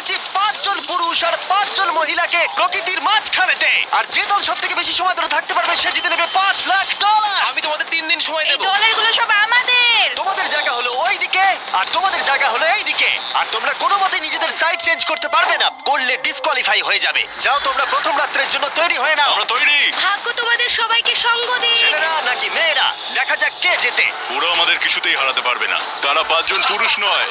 এসেছি 5 জন পুরুষ আর 5 জন মহিলাকে প্রকৃতির মাঝখানেতে। আর যে দল সবথেকে বেশি সময় ধরে থাকতে পারবে সে জিতে নেবে $5,00,000। আমি তোমাদের 3 দিন সময় এই দেব। ডলারগুলো সব আমাদের। তোমাদের জায়গা হলো ওইদিকে আর তোমাদের জায়গা হলো এইদিকে। আর তোমরা কোনো মতে নিজেদের সাইড চেঞ্জ করতে পারবে না, করলে ডিসকোয়ালিফাই হয়ে যাবে। যাও তোমরা প্রথম রাত্রের জন্য তৈরি হয়ে নাও। আমরা তৈরি। ভাগ্য তোমাদের সবাইকে সঙ্গ দিক। ছেলেরা নাকি মেয়েরা, দেখা যাক কে জেতে। ওরা আমাদের কিছুতেই হারাতে পারবে না, তারা 5 জন পুরুষ নয়।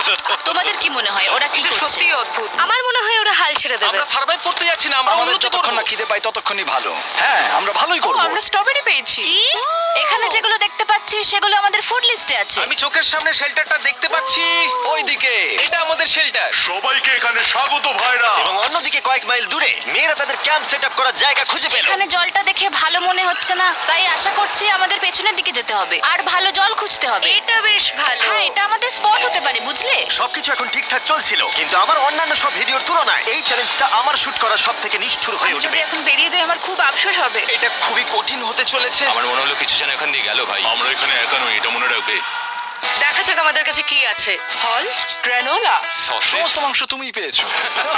তোমাদের কি মনে হয় ওরা কি করছে? সত্যি অদ্ভুত। আমার মনে হয় ওরা হাল ছেড়ে দেবে। আমরা সার্ভাইভ করতে যাচ্ছি না, আমরা আমাদের উন্নতি করব। যতক্ষণ না খিদে পাই ততক্ষণই ভালো। হ্যাঁ, আমরা ভালোই করব। আমরা স্ট্রবেরি পেয়েছি। কি? এখানে যেগুলো দেখতে পাচ্ছি সেগুলো আমাদের ফুড লিস্টে আছে। আমি চোখের সামনে শেল্টারটা দেখতে পাচ্ছি। ওইদিকে এটা আমাদের শেল্টার। সবাইকে এখানে স্বাগত ভাইরা। এবং অন্যদিকে কয়েক মাইল দূরে মেয়েরা তাদের ক্যাম্প সেট আপ করার জায়গা খুঁজে পেল। এখানে জলটা দেখে ভালো মনে হচ্ছে না, তাই আশা করছি আমাদের পেছনের দিকে যেতে হবে আর ভালো জল খুঁজতে হবে। এটা বেশ ভালো। হ্যাঁ, এটা আমাদের স্পট হতে পারে, বুঝলে? সবকিছু এখন ঠিকঠাক চলছিল, কিন্তু আমার অন্যান্য সব ভিডিওর তুলনায় এই চ্যালেঞ্জটা আমার শুট করা সব থেকে নিষ্ঠুর হয়ে যদি উঠবে। এখন বেরিয়ে যাই আমার খুব আফসোস হবে। এটা খুবই কঠিন হতে চলেছে। আমার মনে হলো কিছু যেন এখান দিয়ে গেল ভাই। আমরা এখানে একা নই, এটা মনে রাখবে। দেখা যাক আমাদের কাছে কি আছে। ফল, গ্রানোলা। সসেজ। সমস্ত মাংস তুমিই পেয়েছো।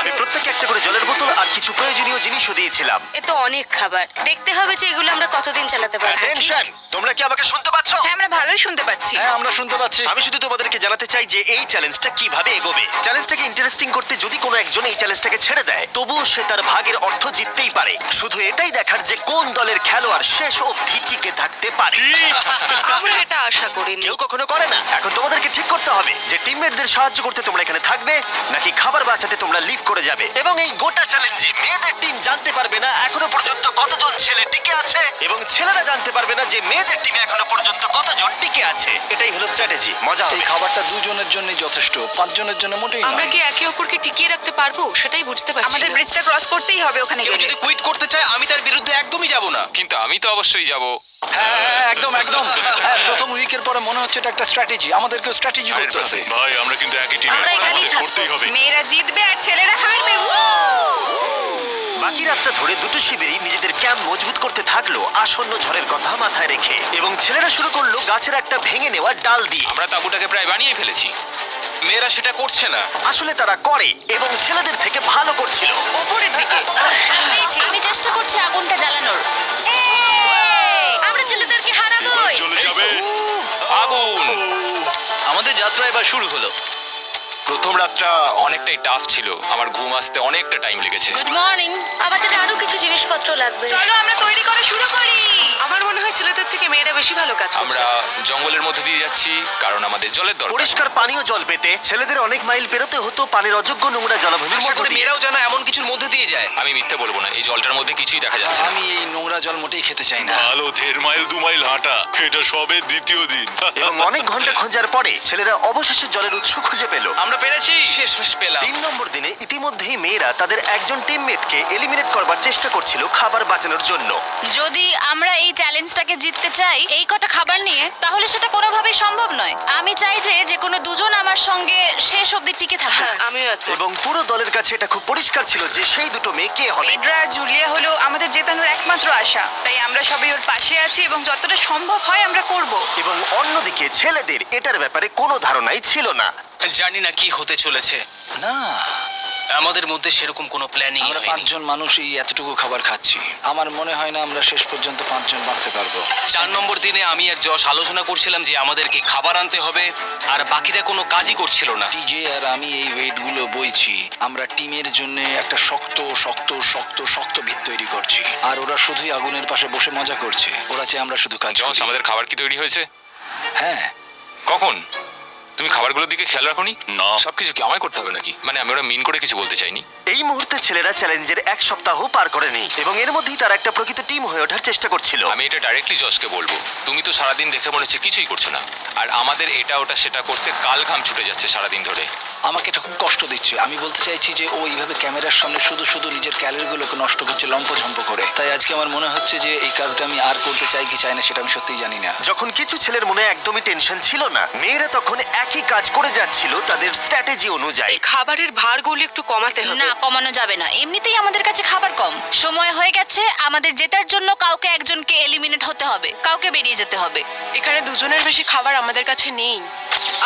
আমি প্রত্যেককে একটা করে জলের বোতল আর কিছু প্রয়োজনীয় জিনিসও দিয়েছিলাম। এ তো অনেক খাবার। দেখতে হবে যে এগুলো আমরা কতদিন চালাতে পারবো। টেনশন, তোমরা কি আমাকে শুনতে পাচ্ছ? হ্যাঁ, আমরা ভালোই শুনতে পাচ্ছি। হ্যাঁ, আমরা শুনতে পাচ্ছি। আমি শুধু তোমাদেরকে জানাতে চাই যে এই চ্যালেঞ্জটা কিভাবে এগোবে। চ্যালেঞ্জটাকে ইন্টারেস্টিং করতে যদি কোনো একজন এই চ্যালেঞ্জটাকে ছেড়ে দেয়, তবুও সে তার ভাগের অর্থ জিততেই পারে। শুধু এটাই দেখার যে কোন দলের খেলোয়াড় শেষ অবধি টিকে থাকতে পারে। আমরা এটা আশা করিনি। কেউ কখনো করে না। এখন তোমাদেরকে ঠিক করতে হবে যে টিমমেটদের সাহায্য করতে তোমরা এখানে থাকবে নাকি খাবার বাঁচাতে তোমরা লিভ করে যাবে। এবং এই গোটা চ্যালেঞ্জে মেয়েদের টিম জানতে পারবে না এখনো পর্যন্ত কতজন ছেলে টিকে আছে, এবং ছেলেরা জানতে পারবে না যে মেয়েদের টিমে এখনো পর্যন্ত কতজন টিকে আছে। এটাই হলো স্ট্র্যাটেজি। মজা এই হবে। খাবারটা 2 জনের জন্য যথেষ্ট, 5 জনের জন্য মোটেই আমরা নয়। কি একে অপরকে টিকিয়ে রাখতে পারবো সেটাই বুঝতে পারছি। আমাদের না। ব্রিজটা ক্রস করতেই হবে ওখানে কেউ গেলে। যদি কুইট করতে চায় আমি তার বিরুদ্ধে একদমই যাব না। কিন্তু আমি তো অবশ্যই যাব। হ্যাঁ, হ্যাঁ, একদম একদম। হ্যাঁ, প্রথম উইকের পরে মনে হচ্ছে এটা একটা স্ট্র্যাটেজি। আমাদেরকে স্ট্র্যাটেজি করতে হবে। ভাই আমরা কিন্তু একই টিমে, আমরা এখানেই আমাদের থাকবো। করতেই হবে। মেয়েরা জিতবে আর ছেলেরা হারবে। বাকি রাতটা ধরে দুটো শিবিরই নিজেদের ক্যাম্প মজবুত করতে থাকলো আসন্ন ঝড়ের কথা মাথায় রেখে, এবং ছেলেরা শুরু করলো গাছের একটা ভেঙে নেওয়া ডাল দিয়ে। আমরা তাঁবুটাকে প্রায় বানিয়ে ফেলেছি। মেয়েরা সেটা করছে না। আসলে তারা করে এবং ছেলেদের থেকে ভালো করছিল। উপরের দিকে। আমি চেষ্টা করছি আগুনটা জ্বালানোর। এই, আমরা ছেলেদেরকে হারাবোই। চলে যাবে। আগুন। আমাদের যাত্রা এবার শুরু হলো। প্রথম রাতটা অনেকটাই টাফ ছিল, আমার ঘুম আসতে অনেকটা টাইম লেগেছে। Good morning. আমাদের আরো কিছু জিনিসপত্র লাগবে। চলো আমরা তৈরি করা শুরু করি। আমার মনে হয় ছেলেদের থেকে মেয়েরা বেশি ভালো কাজ করছে। আমরা জঙ্গলের মধ্যে দিয়ে যাচ্ছি কারণ আমাদের জলের দরকার। পরিষ্কার পানীয় জল পেতে ছেলেদের অনেক মাইল পেরোতে হতো পানির অযোগ্য নোংরা জলাভূমির আশা মধ্য করি দিয়ে। মেয়েরাও যেন এমন কিছুর মধ্যে দিয়ে যায়। আমি মিথ্যে বলবো না, এই জলটার মধ্যে কিছুই দেখা যাচ্ছে না। আমি এই নোংরা জল মোটেই খেতে চাই না। ভালো 1.5 মাইল 2 মাইল হাঁটা, এটা সবে দ্বিতীয় দিন। এবং অনেক ঘন্টা খোঁজার পরে ছেলেরা অবশেষে জলের উৎস খুঁজে পেল। আমরা পেরেছি, শেষমেশ পেলাম। 3 নম্বর দিনে ইতিমধ্যেই মেয়েরা তাদের একজন টিমমেটকে এলিমিনেট করবার চেষ্টা করছিল খাবার বাঁচানোর জন্য। যদি আমরা এই চ্যালেঞ্জটাকে জিততে চাই এই কটা খাবার নিয়ে, তাহলে সেটা কোনোভাবেই সম্ভব নয়। আমি চাই যে কোনো দুজন আমার সঙ্গে শেষ অবধি টিকে থাকুক। হ্যাঁ, আমিও একমত। এবং পুরো দলের কাছে এটা খুব পরিষ্কার ছিল যে সেই দুটো মেয়ে কে হবে। পেড্রা আর জুলিয়া হলো আমাদের জেতানোর একমাত্র আশা, তাই আমরা সবাই ওর পাশে আছি এবং যতটা সম্ভব হয় আমরা করব। এবং অন্যদিকে ছেলেদের এটার ব্যাপারে কোনো ধারণাই ছিল না। জানি না কি হতে চলেছে। না, আমাদের মধ্যে সেরকম কোনো প্ল্যানিং আমরা 5 জন মানুষ এই এতটুকু খাবার খাচ্ছি। আমার মনে হয় না আমরা শেষ পর্যন্ত 5 জন বাঁচতে পারবো। 4 নম্বর দিনে আমি আর যশ আলোচনা করছিলাম যে আমাদেরকে খাবার আনতে হবে, আর বাকিরা কোনো কাজই করছিল না। টিজে আর আমি এই ওয়েটগুলো বইছি। আমরা টিমের জন্য একটা শক্ত শক্ত শক্ত শক্ত ভিত তৈরি করছি, আর ওরা শুধুই আগুনের পাশে বসে মজা করছে। ওরা চাই আমরা শুধু কাজ জস, করি। আমাদের খাবার কি তৈরি হয়েছে? হ্যাঁ, কখন? তুমি খাবারগুলোর দিকে খেয়াল রাখোনি? না। সবকিছু কি আমায় করতে হবে নাকি? মানে আমি ওরা মিন করে কিছু বলতে চাইনি। এই মুহূর্তে ছেলেরা চ্যালেঞ্জের 1 সপ্তাহ পার করেনি এবং এর মধ্যেই তারা একটা প্রকৃত টিম হয়ে ওঠার চেষ্টা করছিল। আমি এটা ডাইরেক্টলি জসকে বলবো। তুমি তো সারাদিন দেখে মনে হচ্ছে কিছুই করছো না, আর আমাদের এটা ওটা সেটা করতে কাল ঘাম ছুটে যাচ্ছে সারাদিন ধরে। আমাকে এটা খুব কষ্ট দিচ্ছে। আমি বলতে চাইছি যে ও এইভাবে ক্যামেরার সামনে শুধু শুধু নিজের ক্যালোরিগুলোকে নষ্ট করছে লম্পঝম্প করে। তাই আজকে আমার মনে হচ্ছে যে এই কাজটা আমি আর করতে চাই কি চাই না সেটা আমি সত্যিই জানি না। যখন কিছু ছেলের মনে একদমই টেনশন ছিল না, মেয়েরা তখন একই কাজ করে যাচ্ছিল তাদের স্ট্র্যাটেজি অনুযায়ী। খাবারের ভারগুলো একটু কমাতে হবে। না, কমানো যাবে না। এমনিতেই আমাদের কাছে খাবার কম। সময় হয়ে গেছে আমাদের জেতার জন্য। কাউকে একজনকে এলিমিনেট হতে হবে, কাউকে বেরিয়ে যেতে হবে। এখানে 2 জনের বেশি খাবার আমাদের কাছে নেই।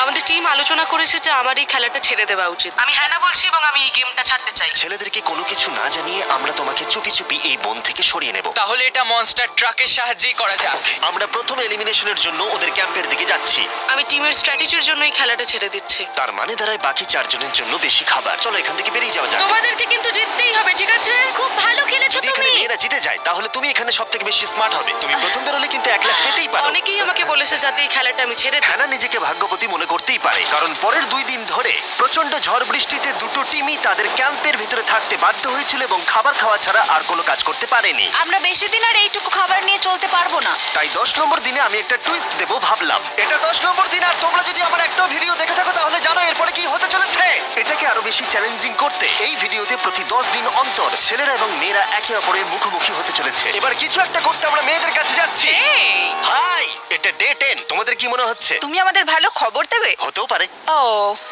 আমাদের টিম আলোচনা করেছে যে আমার এই খেলাটা ছেড়ে দেওয়া উচিত। আমি হ্যানা বলছি এবং আমি এই গেমটা ছাড়তে চাই। ছেলেদেরকে কোনো কিছু না জানিয়ে আমরা তোমাকে চুপি চুপি এই বন থেকে সরিয়ে নেব। তাহলে এটা মনস্টার ট্রাকের সাহায্যেই করা যাক। আমরা প্রথম এলিমিনেশনের জন্য ওদের ক্যাম্পের দিকে যাচ্ছি। আমি টিমের স্ট্র্যাটেজির জন্য এই খেলাটা ছেড়ে দিচ্ছি। তার মানে দাঁড়ায় বাকি 4 জনের জন্য বেশি খাবার। চলো এখান থেকে বেরিয়ে যাওয়া যাক। তোমাদেরকে কিন্তু জিততেই হবে, ঠিক আছে? খুব ভালো খেলেছো যদি এখানে তুমি। মেয়েরা জিতে যায় তাহলে তুমি এখানে সবথেকে বেশি স্মার্ট হবে। তুমি প্রথম বেরোলে কিন্তু 1 লাখ পেতেই পারো। অনেকেই আমাকে বলেছে যাতে এই খেলাটা আমি ছেড়ে দিই। হ্যানা নিজেকে ভাগ্যবতী মনে করতেই পারে, কারণ পরের 2 দিন ধরে প্রচন্ড ঝড় বৃষ্টিতে দুটো টিমই তাদের ক্যাম্পের ভিতরে থাকতে বাধ্য হয়েছিল এবং খাবার খাওয়া ছাড়া আর কোনো কাজ করতে পারেনি। আমরা বেশি দিন আর এইটুকু খাবার নিয়ে চলতে পারবো না। তাই 10 নম্বর দিনে আমি একটা টুইস্ট দেব ভাবলাম। এটা 10 নম্বর দিন আর তোমরা যদি আমার একটা ভিডিও দেখে থাকো তাহলে জানো এরপরে কি হতে চলেছে। এটাকে আরো বেশি চ্যালেঞ্জিং করতে এই ভিডিওতে প্রতি 10 দিন অন্তর ছেলেরা এবং মেয়েরা একে অপরের মুখোমুখি হতে চলেছে। এবার কিছু একটা করতে আমরা মেয়েদের কাছে যাচ্ছি। হাই, এটা ডে 10। তোমাদের কি মনে হচ্ছে? তুমি আমাদের ভালো খবর দেবে? হতেও পারে। ও,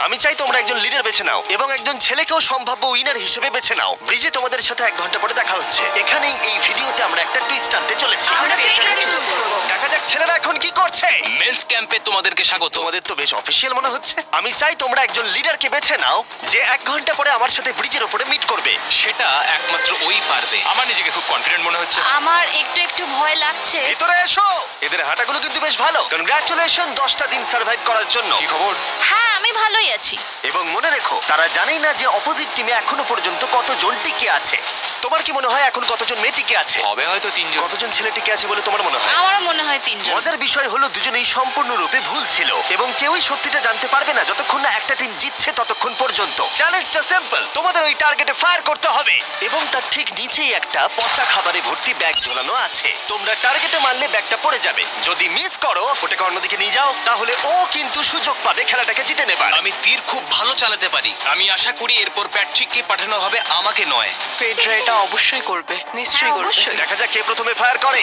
আমি চাই তোমরা একজন লিডার বেছে নাও এবং একজন ছেলেকেও সম্ভাব্য উইনার হিসেবে বেছে নাও। ব্রিজে তোমাদের সাথে 1 ঘন্টা পরে দেখা হচ্ছে। এখানেই এই ভিডিওতে আমরা একটা টুইস্ট আনতে চলেছি। আমরা ফেডারেশন চুজ করব। দেখা যাক ছেলেরা এখন কি করছে। মেন্স ক্যাম্পে তোমাদেরকে স্বাগত। তোমাদের তো বেশ অফিসিয়াল মনে হচ্ছে। আমি চাই তোমরা একজন লিডারকে বেছে নাও যে 1 ঘন্টা পরে আমার সাথে ব্রিজের উপরে মিট করবে। সেটা একমাত্র ওই পারবে। আমার নিজেকে খুব কনফিডেন্ট মনে হচ্ছে। আমার একটু একটু ভয় লাগছে। ভিতরে এসো। এদের হাঁটাগুলো কিন্তু বেশ ভালো। কনগ্রাচুলেশন 10টা দিন সার্ভাইভ করার জন্য। কি খবর? হ্যাঁ, আমি ভালোই আছি। এবং মনে রেখো তারা জানেই না যে অপোজিট টিমে এখনো পর্যন্ত কতজন টিকে আছে। তোমার কি মনে হয় এখন কতজন মেয়ে টিকে আছে? হবে হয়তো 3 জন। কতজন ছেলে টিকে আছে বলে তোমার মনে হয়? আমারও মনে হয় 3 জন। মজার বিষয় হলো দুজনেই সম্পূর্ণরূপে ভুল ছিল এবং কেউই সত্যিটা জানতে পারবে না যতক্ষণ না একটা টিম জিতছে ততক্ষণ পর্যন্ত। চ্যালেঞ্জটা সিম্পল, তোমাদের ওই টার্গেটে ফায়ার করতে হবে এবং তার ঠিক নিচেই একটা পচা খাবারে ভর্তি ব্যাগ ঝোলানো আছে। তোমরা টার্গেটে মারলে ব্যাগটা পড়ে যাবে। যদি মিস করো ওটাকে অন্যদিকে নিয়ে যাও তাহলে ও কিন্তু সুযোগ পাবে খেলাটাকে জিতে নেবার। আমি তীর খুব ভালো চালাতে পারি। আমি আশা করি এরপর প্যাট্রিককে পাঠানো হবে, আমাকে নয়। ফেডরা এটা অবশ্যই করবে, নিশ্চয়ই হ্যাঁ, করবে। অবশ্যই। দেখা যাক কে প্রথমে ফায়ার করে।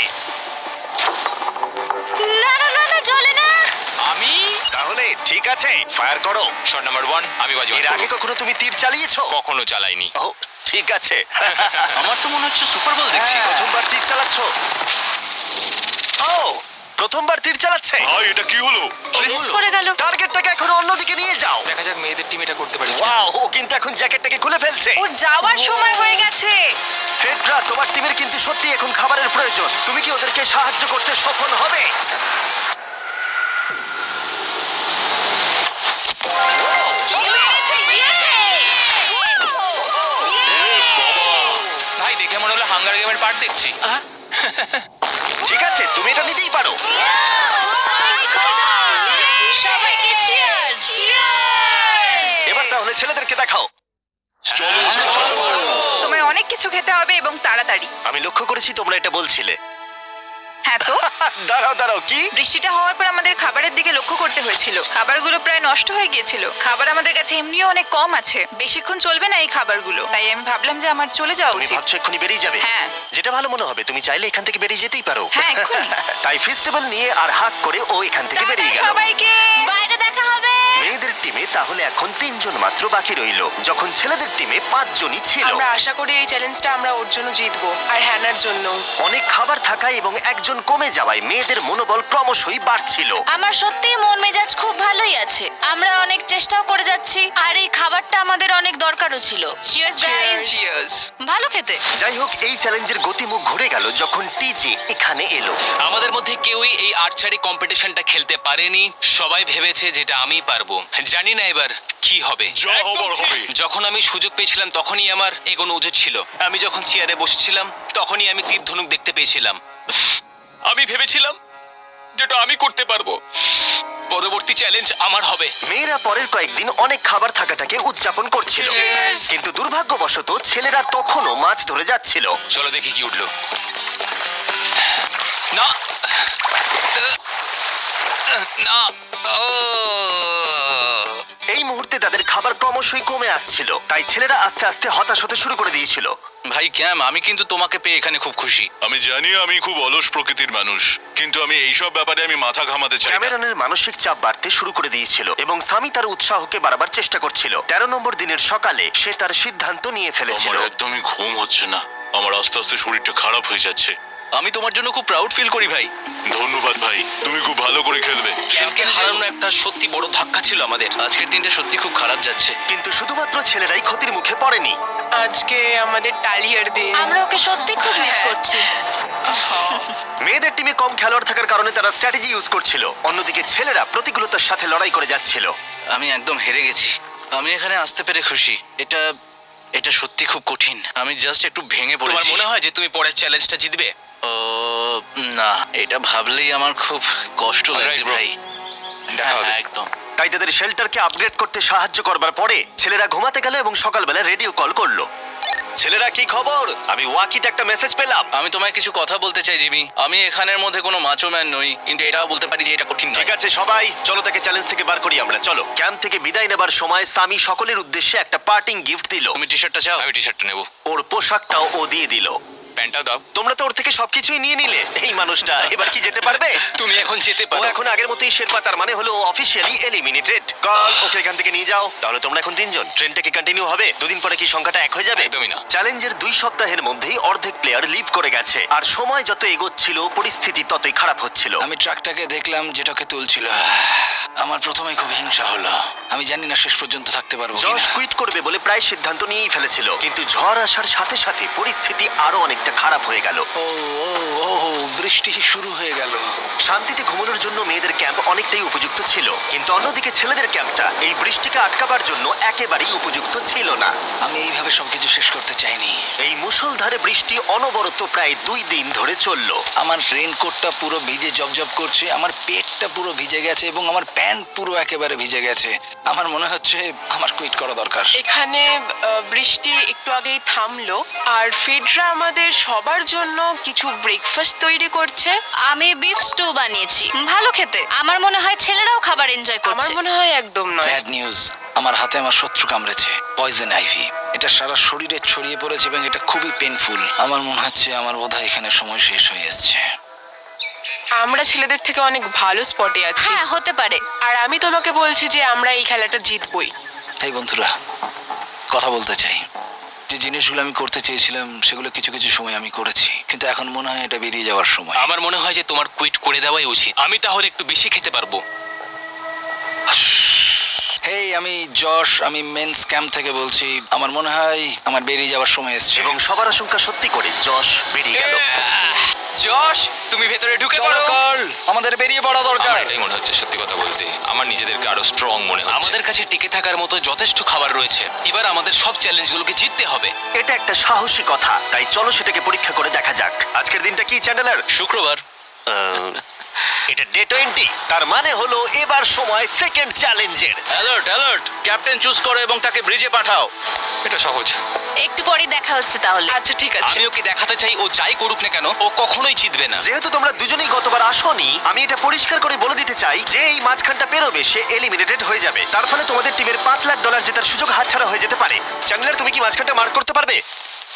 না না না না, জ্বলে না। আমি তাহলে ঠিক আছে, ফায়ার করো। শট নাম্বার 1 আমি বাজি এর আগে কখনো তুমি তীর চালিয়েছো? কখনো চালাইনি। ও ঠিক আছে। আমার তো মনে হচ্ছে সুপার বল দেখছি। প্রথমবার তীর চালাচ্ছো? ও প্রথমবার তীর চালাচ্ছে। ভাই এটা কি হলো? মিস করে গেল। টার্গেটটাকে এখন অন্যদিকে নিয়ে যাও। দেখা যাক মেয়েদের টিম এটা করতে পারি কিনা। ওয়াও, ও কিন্তু এখন জ্যাকেটটাকে খুলে ফেলছে। ওর যাওয়ার সময় হয়ে গেছে। ফেডরা, তোমার টিমের কিন্তু সত্যি এখন খাবারের প্রয়োজন। তুমি কি ওদেরকে সাহায্য করতে সফল হবে? ভাই দেখে মনে হলো হাঙ্গার গেমের পার্ট দেখছি। ঠিক আছে, তুমি এটা নিতেই পারো। সবাইকে চিয়ার্স। চিয়ার্স। এবার তাহলে ছেলেদেরকে দেখাও। তোমায় অনেক কিছু খেতে হবে এবং তাড়াতাড়ি। আমি লক্ষ্য করেছি তোমরা এটা বলছিলে। হ্যাঁ তো, দাঁড়াও দাঁড়াও, কি? বৃষ্টিটা হওয়ার পর আমাদের খাবারের দিকে লক্ষ্য করতে হয়েছিল। খাবারগুলো প্রায় নষ্ট হয়ে গিয়েছিল। খাবার আমাদের কাছে এমনিও অনেক কম আছে, বেশিক্ষণ চলবে না এই খাবারগুলো। তাই আমি ভাবলাম যে আমার চলে যাওয়া তুমি উচিত। ভাবছো এক্ষুনি বেরিয়ে যাবে? হ্যাঁ। যেটা ভালো মনে হবে। তুমি চাইলে এখান থেকে বেরিয়ে যেতেই পারো। হ্যাঁ, এক্ষুনি। তাই ফেস্টিভ্যাল নিয়ে আর হাক করে ও এখান থেকে বেরিয়ে টাটা গেল। সবাইকে। বাইরে দেখা হবে। মেয়েদের টিমে তাহলে এখন 3 জন মাত্র বাকি রইল, যখন ছেলেদের টিমে 5 জনই ছিল। আমরা আশা করি এই চ্যালেঞ্জটা আমরা ওর জন্য জিতবো আর হ্যানার জন্য। অনেক খাবার থাকায় এবং একজন কমে যাওয়ায় মেয়েদের মনোবল ক্রমশই বাড়ছিল। আমার সত্যিই মন মেজাজ খুব ভালোই আছে। আমরা অনেক চেষ্টাও করে যাচ্ছি আর এই খাবারটা আমাদের অনেক দরকারও ছিল। Cheers guys. চিয়ার্স। ভালো খেতে। যাই হোক, এই চ্যালেঞ্জের গতিমুখ ঘুরে গেল যখন টিজে এখানে এলো। আমাদের মধ্যে কেউই এই আর্চারি কম্পিটিশনটা খেলতে পারেনি। সবাই ভেবেছে যেটা আমি পারবো। জানি না এবার কি হবে। যা হবার হবে। যখন আমি সুযোগ পেয়েছিলাম তখনই আমার এগোনো উচিত ছিল। আমি যখন চেয়ারে বসেছিলাম তখনই আমি তীর ধনুক দেখতে পেয়েছিলাম। আমি ভেবেছিলাম যেটা আমি করতে পারবো। পরবর্তী চ্যালেঞ্জ আমার হবে। মেয়েরা পরের কয়েকদিন অনেক খাবার থাকাটাকে উদযাপন করছিল, কিন্তু দুর্ভাগ্যবশত ছেলেরা তখনও মাছ ধরে যাচ্ছিল। চলো দেখি কি উঠলো। না না, ও এই মুহূর্তে তাদের খাবার ক্রমশই কমে আসছিল, তাই ছেলেরা আস্তে আস্তে হতাশ হতে শুরু করে দিয়েছিল। ভাই ক্যাম, আমি কিন্তু তোমাকে পেয়ে এখানে খুব খুশি। আমি জানি আমি খুব অলস প্রকৃতির মানুষ, কিন্তু আমি এইসব ব্যাপারে আমি মাথা ঘামাতে চাই না। ক্যামেরনের মানসিক চাপ বাড়তে শুরু করে দিয়েছিল এবং সামি তার উৎসাহকে বাড়াবার চেষ্টা করছিল। 13 নম্বর দিনের সকালে সে তার সিদ্ধান্ত নিয়ে ফেলেছিল। আমার একদমই ঘুম হচ্ছে না। আমার আস্তে আস্তে শরীরটা খারাপ হয়ে যাচ্ছে। আমি তোমার জন্য খুব প্রাউড ফিল করি ভাই। ধন্যবাদ ভাই, তুমি খুব ভালো করে খেলবে। ক্যাম্পকে হারানো একটা সত্যি বড় ধাক্কা ছিল আমাদের। আজকের দিনটা সত্যি খুব খারাপ যাচ্ছে। কিন্তু শুধুমাত্র ছেলেরাই ক্ষতির মুখে পড়েনি। আজকে আমাদের টালিয়ার দিন। আমরা ওকে সত্যি খুব মিস করছি। মেয়েদের টিমে কম খেলোয়াড় থাকার কারণে তারা স্ট্র্যাটেজি ইউজ করছিল, অন্যদিকে ছেলেরা প্রতিকূলতার সাথে লড়াই করে যাচ্ছিল। আমি একদম হেরে গেছি। আমি এখানে আসতে পেরে খুশি। এটা সত্যি খুব কঠিন। আমি জাস্ট একটু ভেঙে তোমার পড়েছি। মনে হয় যে তুমি পরের চ্যালেঞ্জটা জিতবে? না, এটা ভাবলেই আমার খুব কষ্ট লাগছে ভাই। দেখা হবে। একদম। তাই তাদের শেল্টারকে আপগ্রেড করতে সাহায্য করবার পরে ছেলেরা ঘুমাতে গেল এবং সকালবেলা রেডিও কল করলো। ছেলেরা, কি খবর? আমি ওয়াকিতে একটা মেসেজ পেলাম। আমি তোমায় কিছু কথা বলতে চাই জিমি। আমি এখানের মধ্যে কোনো মাচো ম্যান নই, কিন্তু এটাও বলতে পারি যে এটা কঠিন নয়। ঠিক আছে সবাই, চলো তাকে চ্যালেঞ্জ থেকে বার করি আমরা। চলো। ক্যাম্প থেকে বিদায় নেবার সময় সামি সকলের উদ্দেশ্যে একটা পার্টিং গিফট দিল। তুমি টি শার্টটা চাও? আমি টি শার্টটা নেবো। ওর পোশাকটাও ও দিয়ে দিল। প্যান্টটাও দাও। তোমরা তো ওর থেকে সবকিছুই নিয়ে নিলে। এই মানুষটা এবার কি যেতে পারবে? তুমি এখন যেতে ও পারো। এখন আগের মতোই শেরপা, তার মানে হলো অফিসিয়ালি এলিমিনেটেড। কল ওকে এখান থেকে নিয়ে যাও। তাহলে তোমরা এখন 3 জন। ট্রেনটা কি কন্টিনিউ হবে? দুদিন পরে কি সংখ্যাটা 1 হয়ে যাবে? একদমই না। চ্যালেঞ্জের 2 সপ্তাহের মধ্যেই অর্ধেক প্লেয়ার লিভ করে গেছে, আর সময় যত এগোচ্ছিল পরিস্থিতি ততই খারাপ হচ্ছিল। আমি ট্রাকটাকে দেখলাম যেটাকে তুলছিল। আমার প্রথমে খুব হিংসা হলো। আমি জানি না শেষ পর্যন্ত থাকতে পারবো জশ কিনা। কুইট করবে বলে প্রায় সিদ্ধান্ত নিয়েই ফেলেছিল, কিন্তু ঝড় আসার সাথে সাথে পরিস্থিতি আরো অনেকটা খারাপ হয়ে গেল। ও বৃষ্টি শুরু হয়ে গেল। শান্তিতে ঘুমানোর জন্য মেয়েদের ক্যাম্প অনেকটাই উপযুক্ত ছিল, কিন্তু অন্যদিকে ছেলেদের ক্যাম্পটা এই বৃষ্টিকে আটকাবার জন্য একেবারেই উপযুক্ত ছিল না। আমি এইভাবে সবকিছু শেষ করতে চাইনি। এই মুষলধারে বৃষ্টি অনবরত প্রায় 2 দিন ধরে চললো। আমার রেইনকোটটা পুরো ভিজে জবজব করছে, আমার পেটটা পুরো ভিজে গেছে এবং আমার প্যান্ট পুরো একেবারে ভিজে গেছে। আমার মনে হচ্ছে আমার কুইট করা দরকার। এখানে বৃষ্টি একটু আগেই থামলো, আর ফিডরা আমাদের সবার জন্য কিছু ব্রেকফাস্ট তৈরি করছে। আমি বিফ স্টু বানিয়েছি, ভালো খেতে। আমার মনে হয় ছেলেরাও খাবার এনজয় আমার করছে। মনে হয় একদম নয়। ব্যাড নিউজ, আমার হাতে আমার শত্রু কামড়েছে, পয়জন আইভি। এটা সারা শরীরে ছড়িয়ে পড়েছে এবং এটা খুবই পেইনফুল। আমার মনে হচ্ছে আমার বোধহয় এখানে সময় শেষ হয়ে এসেছে। আমরা ছেলেদের থেকে অনেক ভালো স্পটে আছি, হ্যাঁ, হতে পারে। আর আমি তোমাকে বলছি যে আমরা এই খেলাটা জিতবই। তাই বন্ধুরা, কথা বলতে চাই। যে জিনিসগুলো আমি করতে চেয়েছিলাম সেগুলো কিছু কিছু সময় আমি করেছি, কিন্তু এখন মনে হয় এটা বেরিয়ে যাওয়ার সময়। আমার মনে হয় যে তোমার কুইট করে দেওয়াই উচিত। আমি তাহলে একটু বেশি খেতে পারবো। হেই, আমি যশ, আমি মেন্স ক্যাম্প থেকে বলছি। আমার মনে হয় আমার বেরিয়ে যাওয়ার সময় এসেছে। এবং সবার আশঙ্কা সত্যি করে যশ বেরিয়ে গেল। যশ, তুমি ভেতরে ঢুকে পড়ো। আমাদের বেরিয়ে পড়া দরকার। আমার এটাই মনে হচ্ছে, সত্যি কথা বলতে আমার নিজেদেরকে আরো স্ট্রং মনে হচ্ছে। আমাদের কাছে টিকে থাকার মতো যথেষ্ট খাবার রয়েছে। এবার আমাদের সব চ্যালেঞ্জগুলোকে জিততে হবে। এটা একটা সাহসী কথা, তাই চলো সেটাকে পরীক্ষা করে দেখা যাক। আজকের দিনটা কি চ্যান্ডেলার? শুক্রবার। এটা ডে 20, তার মানে হলো এবার সময় সেকেন্ড চ্যালেঞ্জের। অ্যালার্ট অ্যালার্ট, ক্যাপ্টেন চুজ করো এবং তাকে ব্রিজে পাঠাও। এটা সহজ। একটু পরেই দেখা হচ্ছে তাহলে। আচ্ছা ঠিক আছে। আমি ওকে দেখাতে চাই ও যাই করুক না কেন ও কখনোই জিতবে না। যেহেতু তোমরা দুজনেই গতবার আসোনি, আমি এটা পরিষ্কার করে বলে দিতে চাই যে এই মাঝখানটা পেরোবে সে এলিমিনেটেড হয়ে যাবে। তার ফলে তোমাদের টিমের $5 লাখ জেতার সুযোগ হাতছাড়া হয়ে যেতে পারে। চ্যান্ডেলার, তুমি কি মাঝখানটা মার্ক করতে পারবে?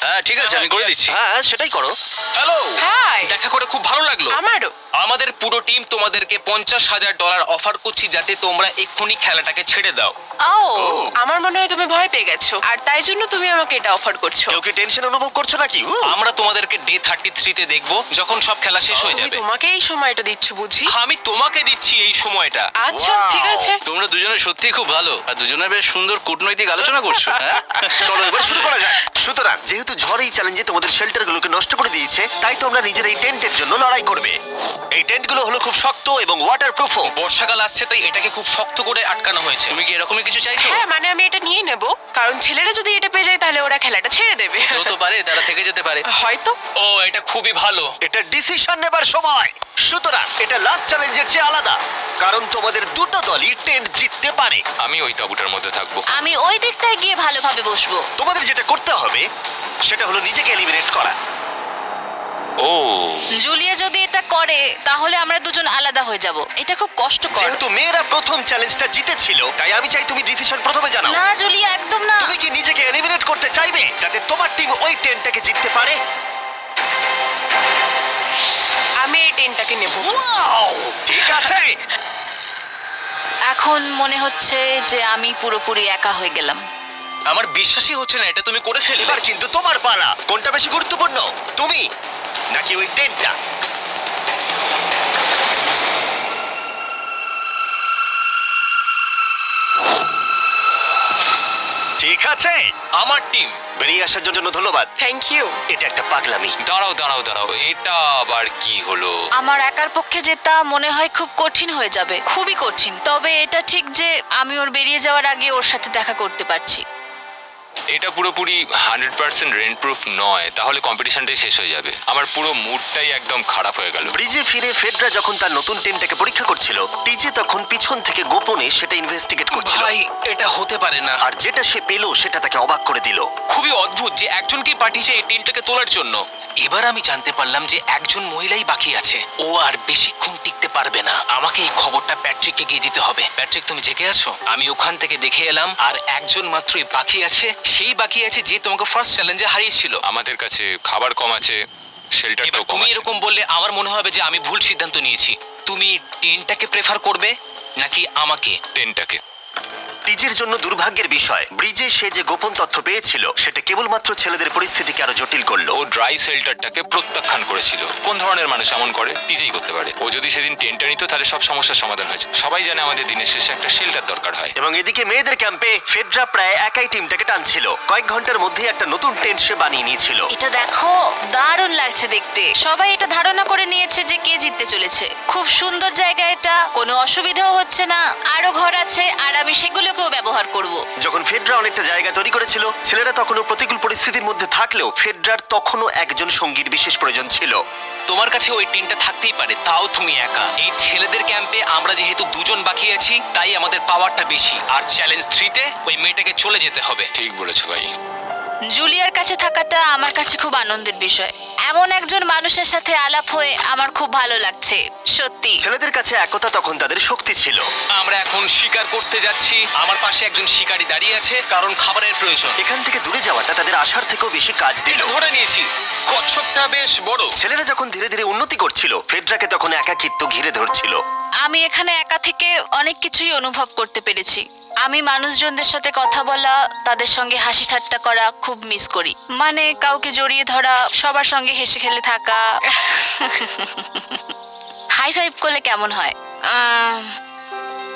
হ্যাঁ ঠিক আছে, আমি করে দিচ্ছি। হ্যাঁ, সেটাই করো। Hello, hi. দেখা করে খুব ভালো লাগলো। আমারও। আমাদের পুরো টিম তোমাদেরকে $50,000 অফার করছি যাতে তোমরা এক্ষুনি খেলাটাকে ছেড়ে দাও। ও, আমার মনে হয় তুমি ভয় পেয়ে গেছো, আর তাই জন্য তুমি আমাকে এটা অফার করছো। কেউ কি টেনশন অনুভব করছো নাকি? আমরা তোমাদেরকে ডে 33 তে দেখবো, যখন সব খেলা শেষ হয়ে তুমি যাবে। তোমাকে এই সময়টা দিচ্ছ বুঝি? আমি তোমাকে দিচ্ছি এই সময়টা। আচ্ছা Wow. ঠিক আছে। তোমরা দুজনে সত্যি খুব ভালো, আর দুজনে বেশ সুন্দর কূটনৈতিক আলোচনা করছো। হ্যাঁ? চলো এবার শুরু করা যাক। সুতরাং যেহেতু ঝড় এই চ্যালেঞ্জে তোমাদের শেল্টারগুলোকে নষ্ট করে দিয়েছে, তাই তোমরা নিজের এই টেন্টের জন্য লড়াই করবে। এই টেন্টগুলো হলো খুব শক্ত এবং ওয়াটারপ্রুফও। বর্ষাকাল আসছে তাই এটাকে খুব শক্ত করে আটকানো হয়েছে। তুমি কি এরকমই কিছু চাইছো? হ্যাঁ, মানে আমি এটা নিয়ে নেব, কারণ ছেলেরা যদি এটা পেয়ে যায় তাহলে ওরা খেলাটা ছেড়ে দেবে। তো পারে, তারা থেকে যেতে পারে। হয়তো। ও, এটা খুবই ভালো। এটা ডিসিশন নেবার সময়। সুতরাং এটা লাস্ট চ্যালেঞ্জের চেয়ে আলাদা, কারণ তোমাদের দুটো দলই টেন্ট জিততে পারে। আমি ওই তাঁবুটার মধ্যে থাকবো। আমি ওই দিকটায় গিয়ে ভালোভাবে বসবো। তোমাদের যেটা করতে হবে সেটা হলো নিজেকে এলিমিনেট করা। ও, জুলিয়া যদি এটা করে তাহলে আমরা দুজন আলাদা হয়ে যাব। এটা খুব কষ্টকর। যেহেতু মেয়েরা প্রথম চ্যালেঞ্জটা জিতেছিল, তাই আমি চাই তুমি ডিসিশন প্রথমে জানাও। না জুলিয়া, একদম না। তুমি কি নিজেকে এলিমিনেট করতে চাইবে যাতে তোমার টিম ওই টেন্টটাকে জিততে পারে? আমি এই টেনটাকে নেব। ওয়াও, ঠিক আছে। এখন মনে হচ্ছে যে আমি পুরোপুরি একা হয়ে গেলাম। আমার বিশ্বাসই হচ্ছে না এটা তুমি করে ফেললে। এবার কিন্তু তোমার পালা। কোনটা বেশি গুরুত্বপূর্ণ, তুমি নাকি ওই টেন্টটা? ঠিক আছে, আমার টিম। বেরিয়ে আসার জন্য ধন্যবাদ। Thank you. এটা একটা পাগলামি। দাঁড়াও দাঁড়াও দাঁড়াও, এটা আবার কি হলো? আমার একার পক্ষে জেতা মনে হয় খুব কঠিন হয়ে যাবে, খুবই কঠিন। তবে এটা ঠিক যে আমি ওর বেরিয়ে যাওয়ার আগে ওর সাথে দেখা করতে পারছি। এটা পুরোপুরি 100% রেন্ট প্রুফ নয়, তাহলে কম্পিটিশনটাই শেষ হয়ে যাবে। আমার পুরো মুডটাই একদম খারাপ হয়ে গেল। ব্রিজে ফিরে ফেডরা যখন তার নতুন টেন্টটাকে পরীক্ষা করছিল, টিজে তখন পিছন থেকে গোপনে সেটা ইনভেস্টিগেট করছিল। ভাই, এটা হতে পারে না। আর যেটা সে পেল সেটা তাকে অবাক করে দিল। খুবই অদ্ভুত যে একজনকেই পাঠিয়েছে এই টিমটাকে তোলার জন্য। এবার আমি জানতে পারলাম যে একজন মহিলাই বাকি আছে। ও আর বেশিক্ষণ টিকতে পারবে না। আমাকে এই খবরটা প্যাট্রিককে গিয়ে দিতে হবে। প্যাট্রিক, তুমি জেগে আছো? আমি ওখান থেকে দেখে এলাম আর একজন মাত্রই বাকি আছে। সেই বাকি আছে যে তোমাকে ফার্স্ট চ্যালেঞ্জে হারিয়েছিল। আমাদের কাছে খাবার কম আছে, শেল্টারটাও কম তুমি আছে। এরকম বললে আমার মনে হবে যে আমি ভুল সিদ্ধান্ত নিয়েছি। তুমি টেন্টটাকে প্রেফার করবে নাকি আমাকে? টেন্টটাকে। টিজের জন্য দুর্ভাগ্যের বিষয়, ব্রিজে সে যে গোপন তথ্য পেয়েছিল সেটা কেবলমাত্র ছেলেদের পরিস্থিতিকে আরো জটিল করলো। ও ড্রাই শেল্টারটাকে প্রত্যাখ্যান করেছিল। কোন ধরনের মানুষ এমন করে? টিজেই করতে পারে। ও যদি সেদিন টেন্টটা নিত তাহলে সব সমস্যার সমাধান হয়েছে। সবাই জানে আমাদের দিনের শেষে একটা শেল্টার দরকার হয়। এবং এদিকে মেয়েদের ক্যাম্পে ফেডরা প্রায় একাই টিমটাকে টানছিল। কয়েক ঘন্টার মধ্যে একটা নতুন টেন্ট সে বানিয়ে নিয়েছিল। এটা দেখো, দারুণ লাগছে দেখতে। সবাই এটা ধারণা করে নিয়েছে যে কে জিততে চলেছে। খুব সুন্দর জায়গা এটা, কোনো অসুবিধাও হচ্ছে না। আরো ঘর আছে আর আমি সেগুলোকেও ব্যবহার করব। যখন ফেডরা অনেকটা জায়গা তৈরি করেছিল, ছেলেরা তখনও প্রতিকূল পরিস্থিতির মধ্যে থাকলেও ফেডরার তখনও একজন সঙ্গীর বিশেষ প্রয়োজন ছিল। তোমার কাছে ওই টিমটা থাকতেই পারে, তাও তুমি একা। এই ছেলেদের ক্যাম্পে আমরা যেহেতু দুজন বাকি আছি, তাই আমাদের পাওয়ারটা বেশি। আর চ্যালেঞ্জ 3-তে ওই মেয়েটাকে চলে যেতে হবে। ঠিক বলেছো ভাই। জুলিয়ার কাছে থাকাটা আমার কাছে খুব আনন্দের বিষয়। এমন একজন মানুষের সাথে আলাপ হয়ে আমার খুব ভালো লাগছে, সত্যি। ছেলেদের কাছে একতা তখন তাদের শক্তি ছিল। আমরা এখন শিকার করতে যাচ্ছি। আমার পাশে একজন শিকারী দাঁড়িয়ে আছে, কারণ খাবারের প্রয়োজন। এখান থেকে দূরে যাওয়াটা তাদের আশার থেকেও বেশি কাজ দিল। ধরে নিয়েছি, কচ্ছপটা বেশ বড়। ছেলেরা যখন ধীরে ধীরে উন্নতি করছিল, ফেডরাকে তখন একাকিত্ব ঘিরে ধরছিল। আমি এখানে একা থেকে অনেক কিছুই অনুভব করতে পেরেছি। আমি মানুষজনদের সাথে কথা বলা, তাদের সঙ্গে হাসি ঠাট্টা করা খুব মিস করি। মানে কাউকে জড়িয়ে ধরা, সবার সঙ্গে হেসে খেলে থাকা। হাই ফাইভ করলে কেমন হয়?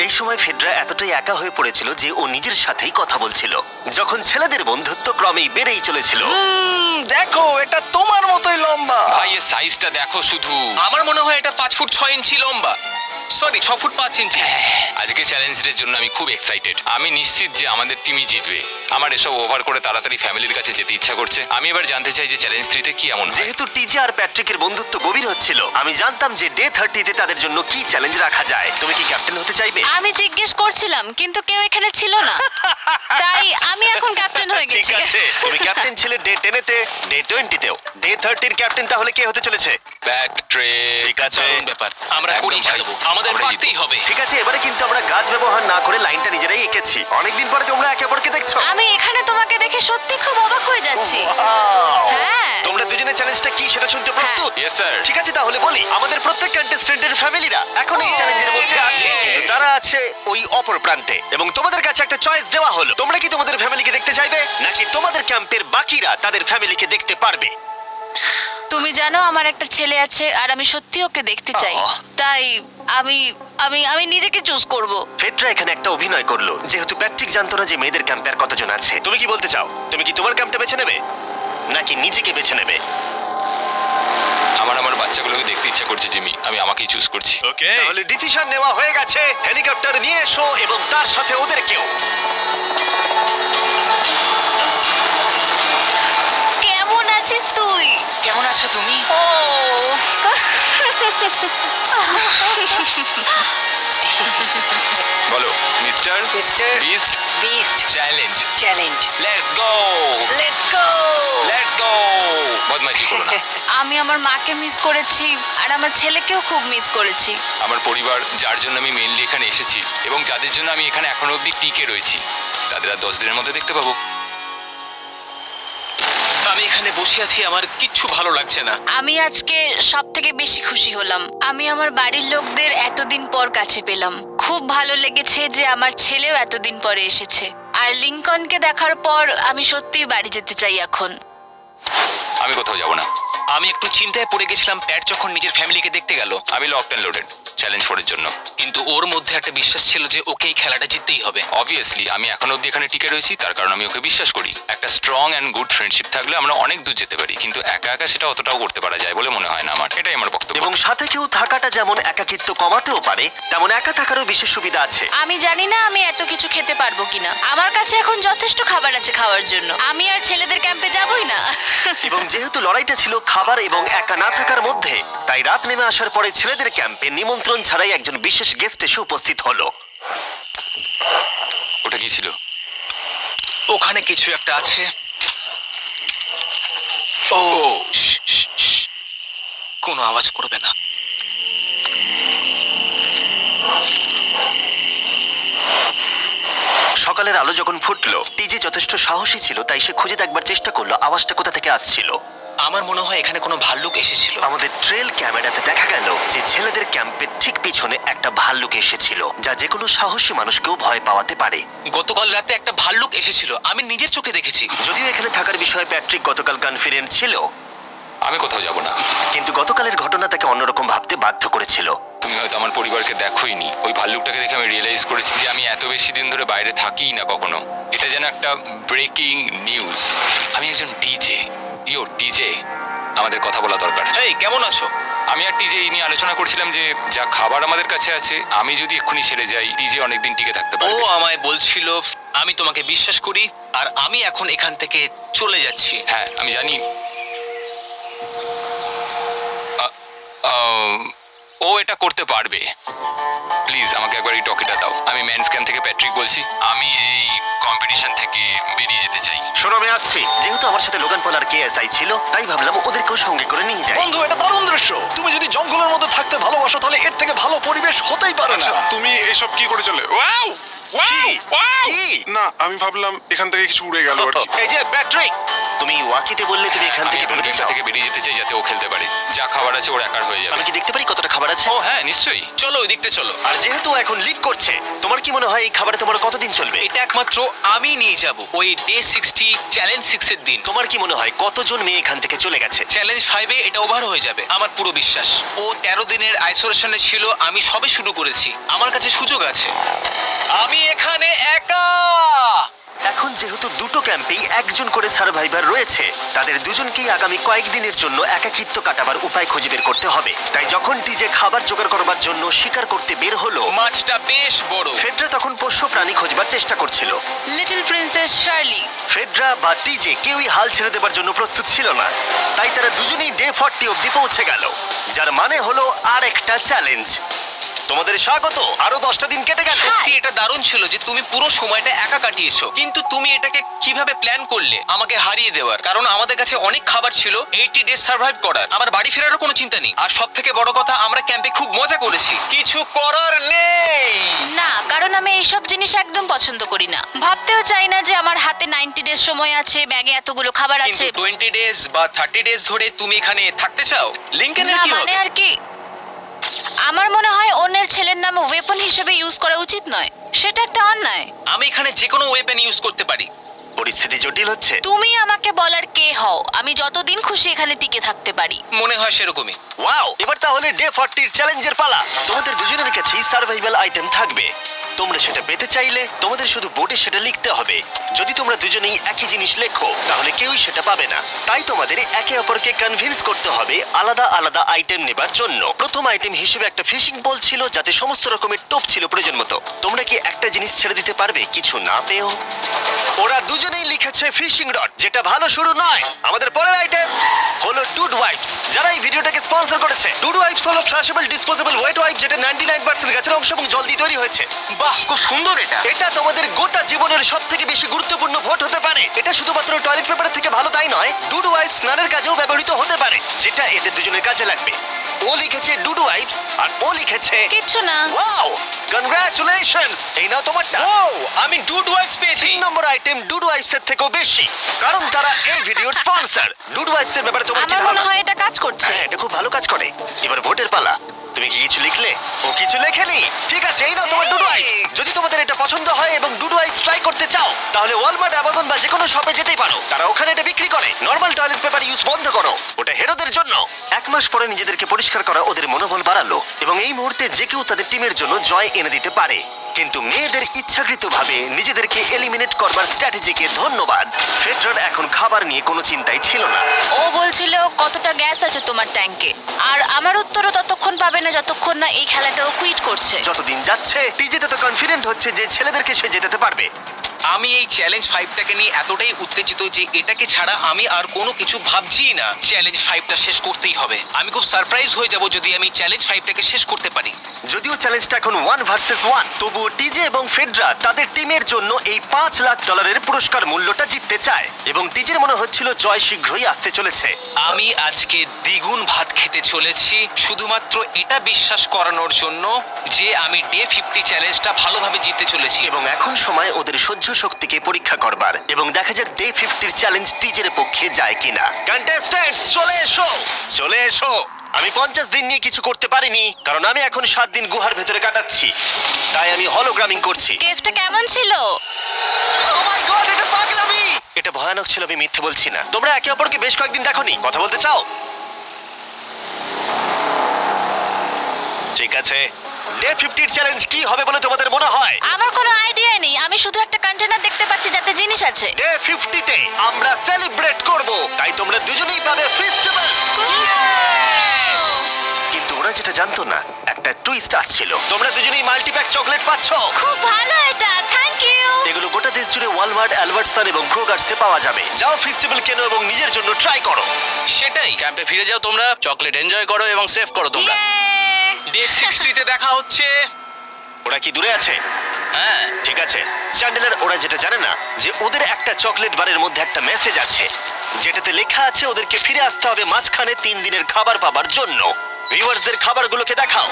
এই সময় ফেডরা এতটাই একা হয়ে পড়েছিল যে ও নিজের সাথেই কথা বলছিল। যখন ছেলেদের বন্ধুত্ব ক্রমেই বেড়েই চলেছিল। দেখো, এটা তোমার মতোই লম্বা। ভাই, এর সাইজটা দেখো শুধু। আমার মনে হয় এটা 5 ফুট 6 ইঞ্চি লম্বা। সরি, 6 ফুট 5 ইঞ্চি। আজকে চ্যালেঞ্জের জন্য আমি খুব এক্সাইটেড। আমি নিশ্চিত যে আমাদের টিমই জিতবে। আমার এসব ওভার করে তাড়াতাড়ি ফ্যামিলির কাছে যেতে ইচ্ছা করছে। আমি এবার জানতে চাই যে চ্যালেঞ্জ 3-তে কি এমন হয়। যেহেতু টিজে আর প্যাট্রিকের বন্ধুত্ব গভীর হচ্ছিল, আমি জানতাম যে ডে 30-তে তাদের জন্য কি চ্যালেঞ্জ রাখা যায়। তুমি কি ক্যাপ্টেন হতে চাইবে? আমি জিজ্ঞেস করছিলাম, কিন্তু কেউ এখানে ছিল না, তাই আমি এখন ক্যাপ্টেন হয়ে ঠিক গেছি। আছে, তুমি ক্যাপ্টেন ছিলে ডে 10-তে, ডে 20-তেও। ডে 30-র ক্যাপ্টেন তাহলে কে হতে চলেছে? প্যাট্রিক। ঠিক আছে, দারুণ ব্যাপার। আমরা একদম করেই ভাই, ছাড়বো। আমাদের আমরাই পারতেই জিতবো। হবে। ঠিক আছে। এবারে কিন্তু আমরা গাছ ব্যবহার না করে লাইনটা নিজেরাই এঁকেছি। অনেকদিন পরে তোমরা একে অপরকে দেখছো। আমি এখানে তোমাকে দেখে সত্যি খুব অবাক হয়ে যাচ্ছি। Wow! হ্যাঁ। তোমরা দুজনের চ্যালেঞ্জটা কি সেটা শুনতে প্রস্তুত? Yes, sir. ঠিক আছে, তাহলে বলি। আমাদের প্রত্যেক কন্টেস্টেন্টের ফ্যামিলিরা এখন এই চ্যালেঞ্জের মধ্যে আছে, কিন্তু তারা আছে ওই অপর প্রান্তে। এবং তোমাদের কাছে একটা চয়েস দেওয়া হলো। তোমরা কি তোমাদের ফ্যামিলিকে দেখতে চাইবে, নাকি তোমাদের ক্যাম্পের বাকিরা তাদের ফ্যামিলিকে দেখতে পারবে? তুমি জানো আমার একটা ছেলে আছে আর আমি সত্যি ওকে দেখতে চাই। তাই আমি আমি আমি নিজেকে চুজ করব। ফেডরা এখানে একটা অভিনয় করলো, যেহেতু প্যাট্রিক জানতো না যে মেয়েদের ক্যাম্পে আর কতজন আছে। তুমি কি বলতে চাও? তুমি কি তোমার ক্যাম্পটা বেছে নেবে, নাকি নিজেকে বেছে নেবে? আমার বাচ্চাগুলোকে দেখতে ইচ্ছা করছে জিমি। আমি আমাকেই চুজ করছি। ওকে, তাহলে ডিসিশন নেওয়া হয়ে গেছে। হেলিকপ্টার নিয়ে এসো এবং তার সাথে ওদেরকেও। কেমন আছিস তুই? কেমন আছো তুমি? ও বলো, mister mister beast beast challenge. Challenge. Let's go, let's go. Let's go. বদমাইশি করো না। আমি আমার মাকে মিস করেছি আর আমার ছেলেকেও খুব মিস করেছি। আমার পরিবার, যার জন্য আমি মেইনলি এখানে এসেছি এবং যাদের জন্য আমি এখানে এখনো অবধি টিকে রয়েছি, তাদের আর 10 দিনের মধ্যে দেখতে পাবো। আমি এখানে বসে আছি, আমার কিচ্ছু ভালো লাগছে না। আমি আজকে সবথেকে বেশি খুশি হলাম। আমি আমার বাড়ির লোকদের এতদিন পর কাছে পেলাম। খুব ভালো লেগেছে যে আমার ছেলেও এতদিন পরে এসেছে। আর লিংকনকে দেখার পর আমি সত্যিই বাড়ি যেতে চাই এখন। আমি কোথাও যাব না। আমি একটু চিন্তায় পড়ে গেছিলাম প্যাট যখন নিজের ফ্যামিলিকে দেখতে গেল। আমি লকড অ্যান্ড লোডেড চ্যালেঞ্জ 4 এর জন্য। কিন্তু ওর মধ্যে একটা বিশ্বাস ছিল যে ওকে এই খেলাটা জিততেই হবে। অবভিয়াসলি আমি এখনো অব্দি এখানে টিকে রয়েছি, তার কারণ আমি ওকে বিশ্বাস করি। একটা স্ট্রং অ্যান্ড গুড ফ্রেন্ডশিপ থাকলে আমরা অনেক দূর যেতে পারি, কিন্তু একা একা সেটা অতটাও করতে পারা যায় বলে মনে হয় না আমার। এটাই আমার বক্তব্য। এবং সাথে কেউ থাকাটা যেমন একাকিত্ব কমাতেও পারে, তেমন একা থাকারও বিশেষ সুবিধা আছে। আমি জানি না আমি এত কিছু খেতে পারবো কিনা। আমার কাছে এখন যথেষ্ট খাবার আছে খাওয়ার জন্য। আমি আর ছেলেদের ক্যাম্পে যাবই না। এবং যেহেতু লড়াইটা ছিল খাবার এবং একা না থাকার মধ্যে, তাই রাত নেমে আসার পরে ছেলেদের ক্যাম্পে নিমন্ত্রণ ছাড়াই একজন বিশেষ গেস্ট এসে উপস্থিত হলো। ওটা কি ছিল? ওখানে কিছু একটা আছে। ও কোনো আওয়াজ করবে না। সকালের আলো যখন ফুটলো, টিজে যথেষ্ট সাহসী ছিল, তাই সে খুঁজে দেখবার চেষ্টা করলো আওয়াজটা কোথা থেকে আসছিল। আমার মনে হয় এখানে কোনো ভাল্লুক এসেছিল। আমাদের ট্রেল ক্যামেরাতে দেখা গেল যে ছেলেদের ক্যাম্পের ঠিক পিছনে একটা ভাল্লুক এসেছিল, যা যে কোনো সাহসী মানুষকেও ভয় পাওয়াতে পারে। গতকাল রাতে একটা ভাল্লুক এসেছিল, আমি নিজের চোখে দেখেছি। যদিও এখানে থাকার বিষয়ে প্যাট্রিক গতকাল কনফিডেন্ট ছিল, আমি কোথাও যাব না। কিন্তু গতকালের ঘটনা তাকে অন্যরকম ভাবতে বাধ্য করেছিল। তুমি হয়তো আমার পরিবারকে দেখোইনি। ওই ভাল্লুকটাকে দেখে আমি রিয়েলাইজ করেছি যে আমি এত বেশি দিন ধরে বাইরে থাকিই না কখনো। এটা যেন একটা ব্রেকিং নিউজ। আমি একজন ডিজে। ডিজে, আমাদের কথা বলা দরকার। এই কেমন আছো? আমি আর টিজে এই নিয়ে আলোচনা করছিলাম যে যা খাবার আমাদের কাছে আছে, আমি যদি এক্ষুনি ছেড়ে যাই টিজে অনেকদিন টিকে থাকতে ও পারবে। আমায় বলছিল আমি তোমাকে বিশ্বাস করি আর আমি এখন এখান থেকে চলে যাচ্ছি। হ্যাঁ আমি জানি। ও এটা করতে পারবে। প্লিজ আমাকে একবার এই টকিটা দাও। আমি মেন্স ক্যাম্প থেকে প্যাট্রিক বলছি। আমি এই কম্পিটিশন থেকে বেরিয়ে যেতে চাই। শোনো, আমি আসছি। যেহেতু আমার সাথে লোগান পল আর কেএসআই ছিল, তাই ভাবলাম ওদেরকেও সঙ্গে করে নিয়ে যাই। বন্ধু, এটা দারুণ দৃশ্য। তুমি যদি জঙ্গলের মধ্যে থাকতে ভালোবাসো তাহলে এর থেকে ভালো পরিবেশ হতেই পারে না। তুমি এসব কি করে চলে? ওয়াও ওয়াও কি? না, আমি ভাবলাম এখান থেকে কিছু উড়ে গেল আর কি। এই যে প্যাট্রিক, তুমি ওয়াকিতে বললে তুমি এখান আমি থেকে এখন বেরোতে গেমটা চাও। থেকে বেরিয়ে যেতে চাই যাতে ও খেলতে পারে। যা খাবার আছে ওর একার হয়ে যাবে। আমি কি দেখতে পারি কতটা খাবার আছে? ও হ্যাঁ নিশ্চয়ই। চলো ওই দিকটা চলো। আর যেহেতু ও এখন লিভ করছে, তোমার কি মনে হয় এই খাবারে তোমার কতদিন চলবে? এটা একমাত্র আমি নিয়ে যাব ওই ডে 60 চ্যালেঞ্জ 6 এর দিন। তোমার কি মনে হয় কতজন মেয়ে এখান থেকে চলে গেছে? চ্যালেঞ্জ 5 এ এটা ওভার হয়ে যাবে, আমার পুরো বিশ্বাস। ও 13 দিনের আইসোলেশনে ছিল, আমি সবে শুরু করেছি। আমার কাছে সুযোগ আছে। আমি এখানে একা। এখন যেহেতু দুটো ক্যাম্পেই একজন করে সার্ভাইভার রয়েছে, তাদের দুজনকেই আগামী কয়েকদিনের জন্য একাকিত্ব কাটাবার উপায় খুঁজে বের করতে হবে। তাই যখন টিজে খাবার জোগাড় করবার জন্য শিকার করতে বের হলো, মাছটা বেশ বড়। ফেডরা তখন পোষ্য প্রাণী খোঁজবার চেষ্টা করছিল। Little princess Shirley. ফেডরা বা টিজে কেউই হাল ছেড়ে দেবার জন্য প্রস্তুত ছিল না, তাই তারা দুজনেই ডে 40 অব্দি পৌঁছে গেল, যার মানে হলো আর একটা চ্যালেঞ্জ। তোমাদের স্বাগত। আরো 10টা দিন কেটে গেল। সত্যি এটা দারুণ ছিল যে তুমি পুরো সময়টা একা কাটিয়েছো, কিন্তু তুমি এটাকে কিভাবে প্ল্যান করলে আমাকে হারিয়ে দেওয়ার? কারণ আমাদের কাছে অনেক খাবার ছিল 80 ডেজ সার্ভাইভ করার। আমার বাড়ি ফেরারও কোনো চিন্তা নেই। আর সব থেকে বড় কথা, আমরা ক্যাম্পে খুব মজা করেছি। কিছু করার নেই। না, কারণ আমি এইসব জিনিস একদম পছন্দ করি না। ভাবতেও চাই না যে আমার হাতে 90 ডেজ সময় আছে, ব্যাগে এতগুলো খাবার আছে। কিন্তু 20 ডেজ বা 30 ডেজ ধরে তুমি এখানে থাকতে চাও? লিংকেনের না কি মানে হবে? আর কি, আমার মনে হয় অন্যের ছেলের নাম ওয়েপন হিসেবে ইউজ করা উচিত নয়। সেটা একটা অন্যায়। আমি এখানে যে কোনো ওয়েপন ইউজ করতে পারি। পরিস্থিতি জটিল হচ্ছে। তুমি আমাকে বলার কে হও? আমি যতদিন খুশি এখানে টিকে থাকতে পারি। মনে হয় সেরকমই। ওয়াও, এবার তাহলে ডে 40 এর চ্যালেঞ্জের পালা। তোমাদের দুজনের কাছেই সার্ভাইভাল আইটেম থাকবে। তোমরা সেটা পেতে চাইলে তোমাদের শুধু বোর্ডে সেটা লিখতে হবে। যদি তোমরা দুজনেই একই জিনিস লেখো, তাহলে কেউই সেটা পাবে না। তাই তোমাদের একে অপরকে কনভিন্স করতে হবে আলাদা আলাদা আইটেম নেবার জন্য। প্রথম আইটেম হিসেবে একটা ফিশিং বল ছিল, যাতে সমস্ত রকমের টোপ ছিল প্রয়োজন মতো। তোমরা কি একটা জিনিস ছেড়ে দিতে পারবে কিছু না পেও? ওরা দুজনেই লিখেছে ফিশিং রড, যেটা ভালো শুরু নয়। আমাদের পরের আইটেম হলো ডুড ওয়াইপস, যারা এই ভিডিওটাকে স্পন্সর করেছে। ডুড ওয়াইপস হলো ফ্ল্যাশেবল ডিসপোজেবল ওয়েট ওয়াইপ, যেটা 99% গাছের অংশ এবং জল দিয়ে তৈরি হয়েছে। বাহ, খুব সুন্দর এটা। এটা তোমাদের গোটা জীবনের সবথেকে বেশি গুরুত্বপূর্ণ ভোট হতে পারে। এটা শুধুমাত্র টয়লেট পেপারের থেকে ভালো তাই নয়, ডুড ওয়াইপস স্নানের কাজেও ব্যবহৃত হতে পারে, যেটা এদের দুজনের কাজে লাগবে। ও লিখেছে ডুড ওয়াইপস আর ও লিখেছে কিচ্ছু না। Wow, congratulations. এই নাও তোমারটা। ও, আমি ডুড ওয়াইপস পেয়েছি। 3 নম্বর আইটেম ডুড ওয়াইপস এর থেকেও বেশি, কারণ তারা এই ভিডিওর স্পন্সর। ডুড ওয়াইপস এর ব্যাপারে তোমার কি আমার মনে ধারণা? হয় এটা কাজ করছে। হ্যাঁ, এটা খুব ভালো কাজ করে। এবার ভোটের পালা। তুমি কি কিছু লিখলে? ও কিছু লেখেনি। ঠিক আছে, এই নাও তোমার ডুডু আইস। যদি তোমাদের এটা পছন্দ হয় এবং ডুডু আইস ট্রাই করতে চাও তাহলে ওয়ালমার্ট, অ্যামাজন বা যে কোনো শপে যেতেই পারো। তারা ওখানে এটা বিক্রি করে। নর্মাল টয়লেট পেপার ইউজ বন্ধ করো, ওটা হেরোদের জন্য। 1 মাস পরে নিজেদেরকে পরিষ্কার করা ওদের মনোবল বাড়ালো এবং এই মুহূর্তে যে কেউ তাদের টিমের জন্য জয় এনে দিতে পারে। কিন্তু মেয়েদের ইচ্ছাকৃতভাবে নিজেদেরকে এলিমিনেট করবার স্ট্র্যাটেজিকে ধন্যবাদ। ফেডরার এখন খাবার নিয়ে কোনো চিন্তাই ছিল না। ও বলছিল কতটা গ্যাস আছে তোমার ট্যাঙ্কে, আর আমার উত্তরও ততক্ষণ পাবে না যতক্ষণ না এই খেলাটাও কুইট করছে। যতদিন যাচ্ছে টিজে তত কনফিডেন্ট হচ্ছে যে ছেলেদেরকে সে জেতাতে পারবে। আমি এই চ্যালেঞ্জ 5টাকে নিয়ে এতটাই উত্তেজিত যে এটাকে ছাড়া আমি আর কোনো কিছু ভাবছিই না। চ্যালেঞ্জ 5টা শেষ করতেই হবে। আমি খুব সারপ্রাইজ হয়ে যাব যদি আমি চ্যালেঞ্জ 5টাকে শেষ করতে পারি। যদিও চ্যালেঞ্জটা এখন 1 ভার্সেস 1, তবুও টিজে এবং ফেডরা তাদের টিমের জন্য এই $5 লাখ পুরস্কার মূল্যটা জিততে চায় এবং টিজের মনে হচ্ছিল জয় শীঘ্রই আসতে চলেছে। আমি আজকে দ্বিগুণ ভাত খেতে চলেছি শুধুমাত্র এটা বিশ্বাস করানোর জন্য যে আমি ডে 50 চ্যালেঞ্জটা ভালোভাবে জিততে চলেছি। এবং এখন সময় ওদের সহ্য শক্তিকে পরীক্ষা করবার এবং দেখা যাক ডে 50 চ্যালেঞ্জ টিজের পক্ষে যায় কিনা। কন্টেস্ট্যান্টস চলে এসো, চলে এসো। আমি 50 দিন নিয়ে কিছু করতে পারিনি কারণ আমি এখন 7 দিন গুহার ভেতরে কাটাচ্ছি, তাই আমি হলোগ্রামিং করছি। কেভটা কেমন ছিল? Oh my God, এটা পাগলামি! এটা ভয়ানক ছিল, আমি মিথ্যে বলছি না। তোমরা একে অপরকে বেশ কয়েকদিন দেখোনি, কথা বলতে চাও? ঠিক আছে, ডে 50 চ্যালেঞ্জ কি হবে বলে তোমাদের মনে হয়? আমার কোনো আইডিয়া নেই, আমি শুধু একটা কন্টেনার দেখতে পাচ্ছি যাতে জিনিস আছে। ডে 50 তে আমরা সেলিব্রেট করব, তাই তোমরা দুজনেই পাবে ফেস্টিভ্যাল। কিন্তু ওরা যেটা জানতো না, একটা টুইস্ট আসছিল। তোমরা দুজনেই মাল্টিপ্যাক চকলেট পাচ্ছ। খুব ভালো এটা, থ্যাংক ইউ। এগুলো গোটা দেশ জুড়ে ওয়ালমার্ট, অ্যালবার্টসন এবং ক্রোগার্সে পাওয়া যাবে। যাও ফেস্টিভ্যাল কেনো এবং নিজের জন্য ট্রাই করো। সেটাই, ক্যাম্পে ফিরে যাও তোমরা, চকলেট এনজয় করো এবং সেভ করো তোমরা। ডে 60তে দেখা হচ্ছে। ওরা কি দূরে আছে? হ্যাঁ, ঠিক আছে চ্যান্ডেলার, ওরা যেটা জানে না যে ওদের একটা চকলেট বারের মধ্যে একটা মেসেজ আছে যেটাতে লেখা আছে ওদেরকে ফিরে আসতে হবে মাঝখানে 3 দিনের খাবার পাবার জন্য। ভিউয়ার্সদের খাবারগুলোকে দেখাও,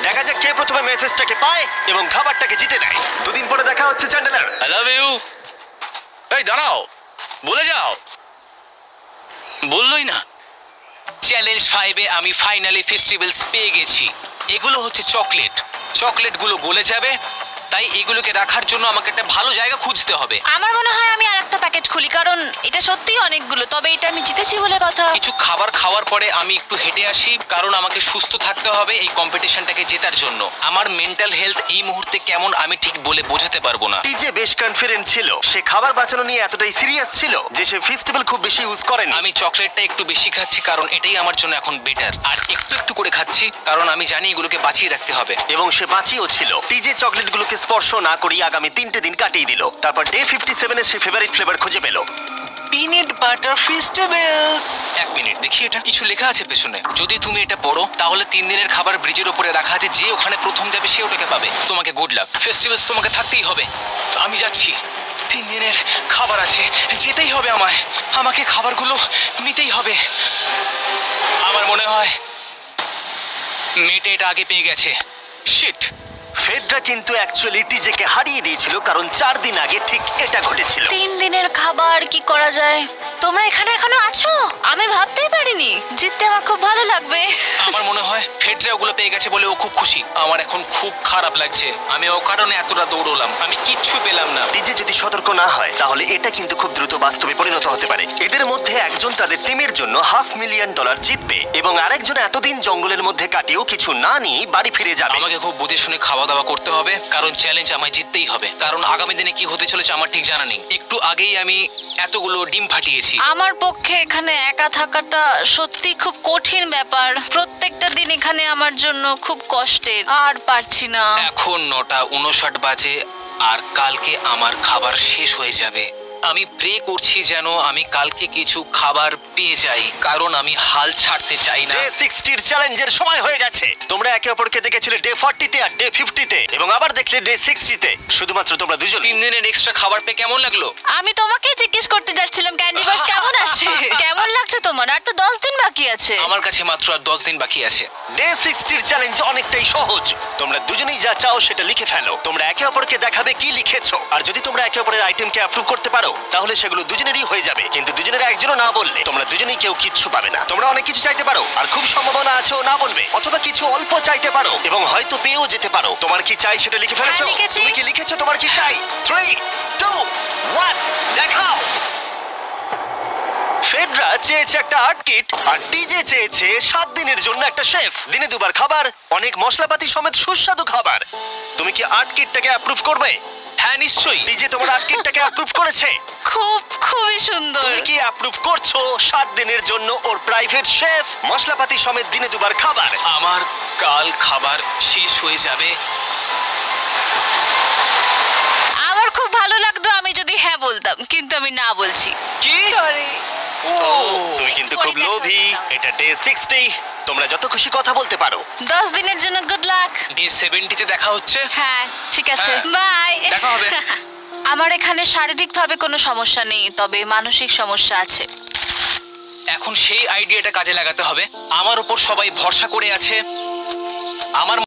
দেখা যাক কে প্রথমে মেসেজটাকে পায় এবং খাবারটাকে জিতে নেয়। 2 দিন পরে দেখা হচ্ছে চ্যান্ডেলার। I love you. এই দাঁড়াও, বলে যাও। বললোই না। চ্যালেঞ্জ 5-এ আমি ফাইনালি ফেস্টিভ্যালস পেয়ে গেছি। এগুলো হচ্ছে চকলেট, চকলেটগুলো গলে যাবে, তাই এগুলোকে রাখার জন্য আমাকে একটা ভালো জায়গা খুঁজতে হবে। আমার মনে হয় আমি আরেকটা প্যাকেট খুলি, কারণ এটা সত্যিই অনেকগুলো, তবে এটা আমি জিতেছি বলে কথা। কিছু খাবার খাওয়ার পরে আমি একটু হেঁটে আসি, কারণ আমাকে সুস্থ থাকতে হবে এই কম্পিটিশনটাকে জেতার জন্য। আমার মেন্টাল হেলথ এই মুহূর্তে কেমন আমি ঠিক বলে বোঝাতে পারবো না। টিজে বেশ কনফিডেন্ট ছিল, সে খাবার বাঁচানো নিয়ে এতটাই সিরিয়াস ছিল যে সে ফেস্টিভ্যাল খুব বেশি ইউজ করেনি। আমি চকলেটটা একটু বেশি খাচ্ছি কারণ এটাই আমার জন্য এখন বেটার, আর একটু একটু করে খাচ্ছি কারণ আমি জানি এগুলোকে বাঁচিয়ে রাখতে হবে। এবং সে বাঁচিয়েও ছিল। টিজে চকলেটগুলোকে স্পর্শ না করি আগামী 3টে দিন কাটিয়ে দিল। তারপর ডে 57 এ সে ফেভারিট ফ্লেভার খুঁজে পেল। Peanut butter festivals. 1 মিনিট দেখি, এটা কিছু লেখা আছে পেছনে। যদি তুমি এটা পড়ো তাহলে 3 দিনের খাবার ব্রিজের উপরে রাখা আছে, যে ওখানে প্রথম যাবে সে ওটাকে পাবে। তোমাকে গুড লাক। ফেস্টিভ্যালস তোমাকে থাকতেই হবে। আমি যাচ্ছি, 3 দিনের খাবার আছে, যেতেই হবে আমায়। আমাকে খাবারগুলো নিতেই হবে। আমার মনে হয় মেয়েটা এটা আগে পেয়ে গেছে। শিট। ফেডরা কিন্তু অ্যাকচুয়ালি টিজেকে হারিয়ে দিয়েছিল কারণ 4 দিন আগে ঠিক এটা ঘটেছিল। 3 দিনের খাবার কি করা যায়? তোমরা এখানে এখনো আছো? আমি ভাবতেই পারিনি। জিততে আমার খুব ভালো লাগবে। আমার মনে হয় ফেডরা ওগুলো পেয়ে গেছে বলে ও খুব খুশি। আমার এখন খুব খারাপ লাগছে। আমি ও কারণে এতটা দৌড়লাম, আমি কিচ্ছু পেলাম না। টিজে যদি সতর্ক না হয় তাহলে এটা কিন্তু খুব দ্রুত বাস্তবে পরিণত হতে পারে। এদের মধ্যে একজন তাদের টিমের জন্য $500,000 জিতবে এবং আরেকজন এতদিন জঙ্গলের মধ্যে কাটিয়েও কিছু না নিয়ে বাড়ি ফিরে যাবে। আমাকে খুব বুঝে শুনে খাওয়া দাওয়া করতে হবে কারণ চ্যালেঞ্জ আমায় জিততেই হবে। কারণ আগামী দিনে কি হতে চলেছে আমার ঠিক জানা নেই। একটু আগেই আমি এতগুলো ডিম ফাটিয়েছি। আমার পক্ষে এখানে একা থাকাটা সত্যি খুব কঠিন ব্যাপার। প্রত্যেকটা দিন এখানে আমার জন্য খুব কষ্টের, আর পারছি না। এখন 9:59 বাজে আর কালকে আমার খাবার শেষ হয়ে যাবে। আমি প্রে করছি যেন আমি কালকে কিছু খাবার পেয়ে যাই, কারণ আমি হাল ছাড়তে চাই না। ডে 60 চ্যালেঞ্জের সময় হয়ে গেছে। তোমরা একে অপরকে দেখেছিলে ডে 40 তে আর ডে 50 তে এবং আবার দেখলে ডে 60 তে। শুধুমাত্র তোমরা দুজন। 3 দিনের এক্সট্রা খাবার পেয়ে কেমন লাগলো? আমি তোমাকে জিজ্ঞেস করতে যাচ্ছিলাম ক্যান্ডি বাস কেমন আছে। কেমন লাগছে তোমার? আর তো 10 দিন বাকি আছে। আমার কাছে মাত্র আর 10 দিন বাকি আছে। ডে 60 চ্যালেঞ্জ অনেকটাই সহজ। তোমরা দুজনেই যা চাও সেটা লিখে ফেলো। তোমরা একে অপরকে দেখাবে কি লিখেছো, আর যদি তোমরা একে অপরের আইটেমকে অ্যাপ্রুভ করতে পারো তাহলে সেগুলো দুজনেরই হয়ে যাবে। কিন্তু দুজনের একজনও না বললে তোমরা দুজনেই কেউ কিচ্ছু পাবে না। তোমরা অনেক কিছু চাইতে পারো আর খুব সম্ভাবনা আছে ও না বলবে, অথবা কিছু অল্প চাইতে পারো এবং হয়তো পেয়েও যেতে পারো। তোমার কি চাই সেটা লিখে ফেলেছো? হ্যাঁ, লিখেছি। তুমি কি লিখেছো তোমার কি চাই? 3, 2, 1 দেখাও। ফেডরা চেয়েছে একটা আর্ট কিট আর ডিজে চেয়েছে 7 দিনের জন্য একটা শেফ, দিনে 2 বার খাবার, অনেক মশলাপাতি সমেত সুস্বাদু খাবার। তুমি কি আর্ট কিটটাকে অ্যাপ্রুভ করবে? হ্যাঁ নিশ্চয়ই। ডিজে তোমার আর্ট কিটটাকে অ্যাপ্রুভ করেছে। খুবই সুন্দর। তুমি কি অ্যাপ্রুভ করছো 7 দিনের জন্য ওর প্রাইভেট শেফ, মশলাপাতি সমেত দিনে 2 বার খাবার? আমার কাল খাবার শেষ হয়ে যাবে। আমার খুব ভালো লাগতো আমি যদি হ্যাঁ বলতাম, কিন্তু আমি না বলছি। কি? সরি। তুমি কিন্তু খুব লোভী। এটা ডে 60, তোমরা যত খুশি কথা বলতে পারো। 10 দিনের জন্য গুড লাক। ডে 70 তে দেখা হচ্ছে। হ্যাঁ ঠিক আছে, হ্যাঁ, বাই। দেখা হবে। আমার এখানে শারীরিকভাবে কোনো সমস্যা নেই, তবে মানসিক সমস্যা আছে। এখন সেই আইডিয়াটা কাজে লাগাতে হবে। আমার উপর সবাই ভরসা করে আছে। আমার